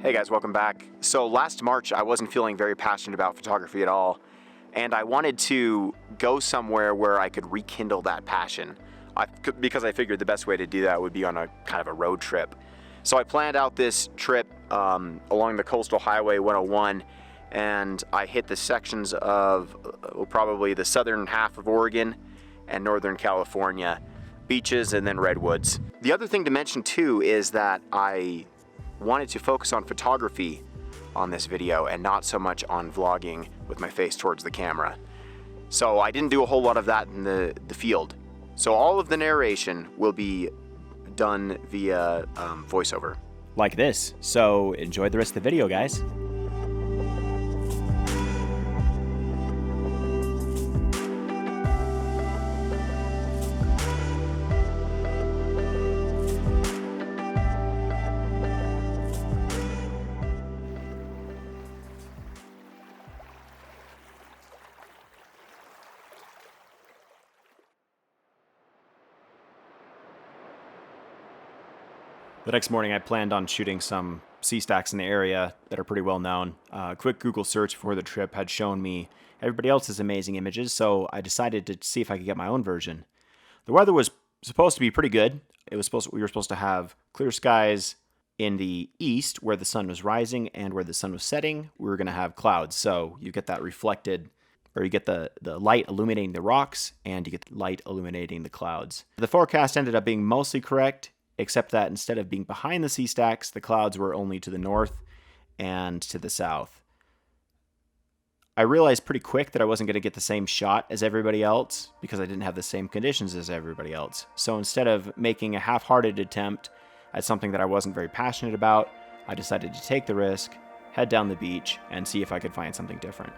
Hey guys, welcome back. So last March I wasn't feeling very passionate about photography at all, and I wanted to go somewhere where I could rekindle that passion because I figured the best way to do that would be on a kind of a road trip. So I planned out this trip along the Coastal Highway 101, and I hit the sections of probably the southern half of Oregon and Northern California, beaches and then redwoods. The other thing to mention too is that I wanted to focus on photography on this video and not so much on vlogging with my face towards the camera. So I didn't do a whole lot of that in the field. So all of the narration will be done via voiceover. Like this. So enjoy the rest of the video, guys. The next morning, I planned on shooting some sea stacks in the area that are pretty well known. A quick Google search before the trip had shown me everybody else's amazing images, so I decided to see if I could get my own version. The weather was supposed to be pretty good. We were supposed to have clear skies in the east where the sun was rising, and where the sun was setting, we were going to have clouds. So you get that reflected, or you get the light illuminating the rocks, and you get the light illuminating the clouds. The forecast ended up being mostly correct, except that instead of being behind the sea stacks, the clouds were only to the north and to the south. I realized pretty quick that I wasn't going to get the same shot as everybody else because I didn't have the same conditions as everybody else. So instead of making a half-hearted attempt at something that I wasn't very passionate about, I decided to take the risk, head down the beach, and see if I could find something different.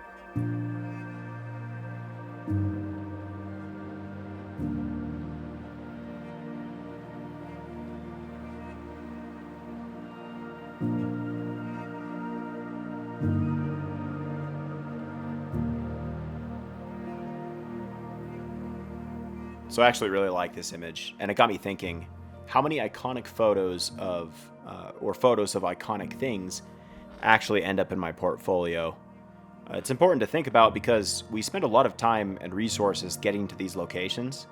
So I actually really like this image, and it got me thinking, how many iconic photos of iconic things actually end up in my portfolio? It's important to think about because we spend a lot of time and resources getting to these locations,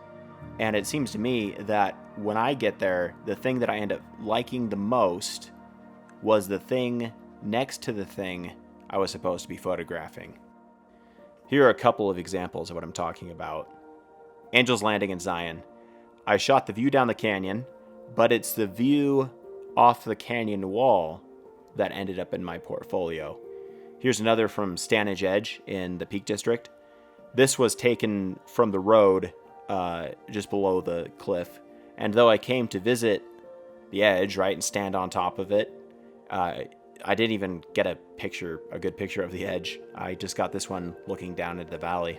and it seems to me that when I get there, the thing that I end up liking the most was the thing next to the thing I was supposed to be photographing. Here are a couple of examples of what I'm talking about. Angel's Landing in Zion. I shot the view down the canyon, but it's the view off the canyon wall that ended up in my portfolio. Here's another from Stanage Edge in the Peak District. This was taken from the road just below the cliff, and though I came to visit the edge, right, and stand on top of it, I didn't even get a good picture of the edge. I just got this one looking down into the valley.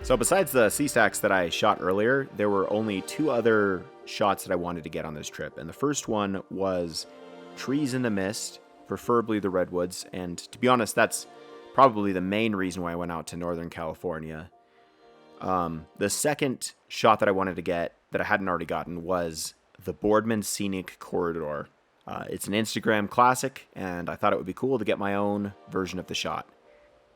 So besides the sea stacks that I shot earlier, there were only two other shots that I wanted to get on this trip. And the first one was trees in the mist, preferably the redwoods. And to be honest, that's probably the main reason why I went out to Northern California. The second shot that I wanted to get that I hadn't already gotten was the Boardman Scenic Corridor. It's an Instagram classic, and I thought it would be cool to get my own version of the shot.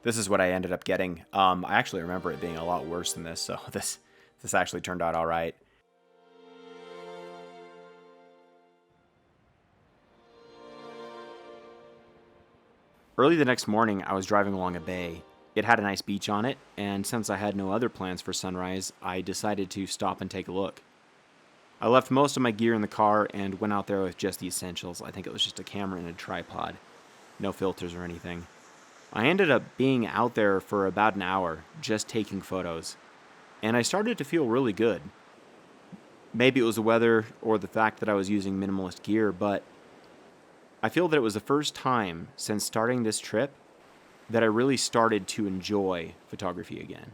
This is what I ended up getting. I actually remember it being a lot worse than this, so this actually turned out all right. Early the next morning, I was driving along a bay. It had a nice beach on it, and since I had no other plans for sunrise, I decided to stop and take a look. I left most of my gear in the car and went out there with just the essentials. I think it was just a camera and a tripod. No filters or anything. I ended up being out there for about an hour, just taking photos. And I started to feel really good. Maybe it was the weather or the fact that I was using minimalist gear, but I feel that it was the first time since starting this trip that I really started to enjoy photography again.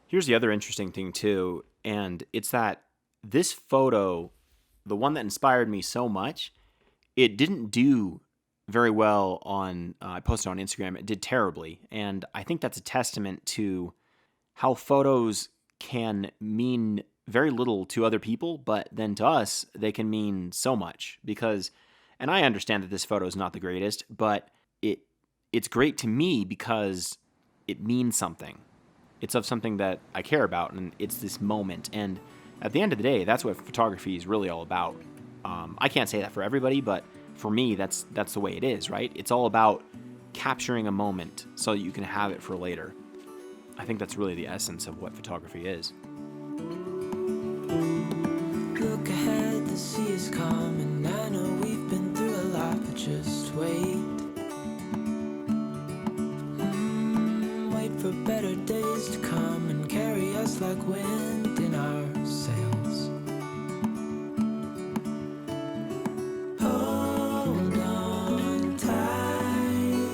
Here's the other interesting thing too, and it's that this photo, the one that inspired me so much, it didn't do very well on, I posted on Instagram, it did terribly, and I think that's a testament to how photos can mean very little to other people, but then to us, they can mean so much because, and I understand that this photo is not the greatest, but it's great to me because it means something. It's of something that I care about, and it's this moment, and at the end of the day, that's what photography is really all about. I can't say that for everybody, but for me, that's the way it is, right? It's all about capturing a moment so that you can have it for later. I think that's really the essence of what photography is. Look ahead, the sea is calm, and I know we've been through a lot, but just wait. Wait for better days to come and carry us like wind in our sails. Hold on tight,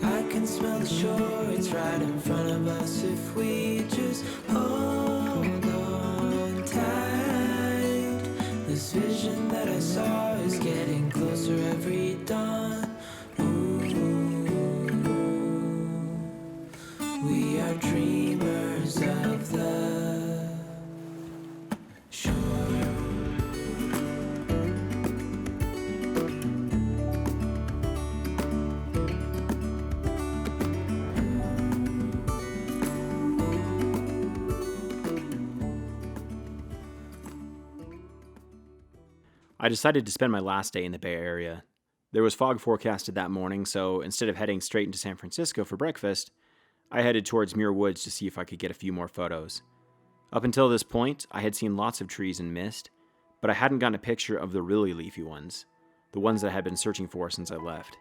I can smell the shore, it's right in front of us if we just hold on tight. This vision that I saw is getting closer every dawn. We are dreamers of the shore. I decided to spend my last day in the Bay Area. There was fog forecasted that morning, so instead of heading straight into San Francisco for breakfast, I headed towards Muir Woods to see if I could get a few more photos. Up until this point, I had seen lots of trees and mist, but I hadn't gotten a picture of the really leafy ones, the ones that I had been searching for since I left.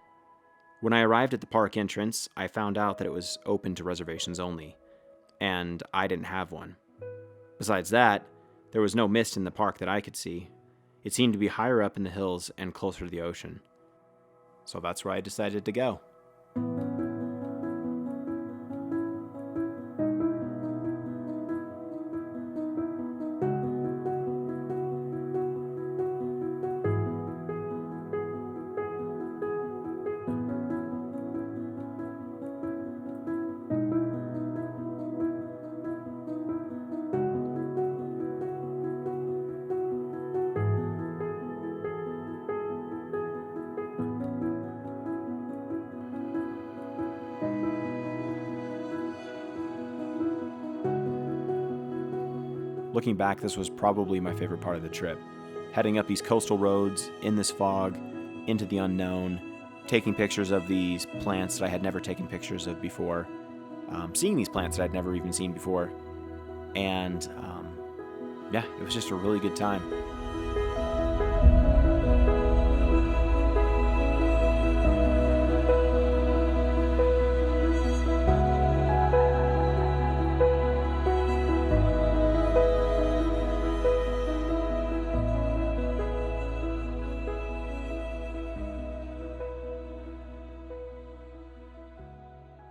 When I arrived at the park entrance, I found out that it was open to reservations only, and I didn't have one. Besides that, there was no mist in the park that I could see. It seemed to be higher up in the hills and closer to the ocean. So that's where I decided to go. Looking back, this was probably my favorite part of the trip. Heading up these coastal roads, in this fog, into the unknown, taking pictures of these plants that I had never taken pictures of before, seeing these plants that I'd never even seen before, and yeah, it was just a really good time.